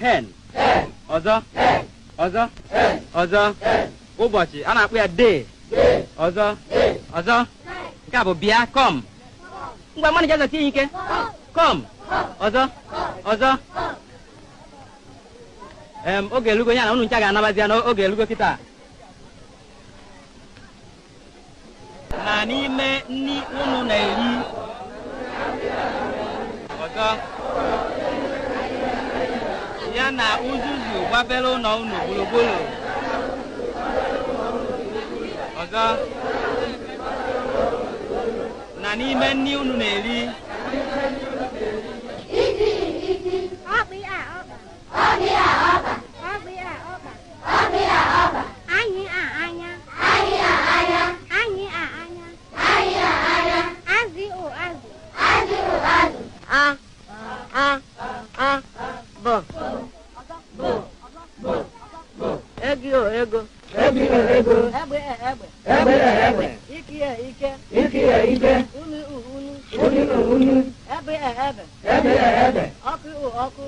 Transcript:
hen ọzọ ọzọ ọzọ ụbọchị a na-akpọ ya day ọzọ ọzọ nke a bụ bịa come ngwa mmadụ ji azọta ike come ọzọ ọzọ oge elugo ya na unu ncha ga-anabazi ya n'oge elugo kịta na n'ime nri unu na-eri ọzọ ya na uzuzu gbabere ụlọ unu gburugburu ọzọ na n'ime nri unu na-eri ego egbe ike unu ebe ọkụ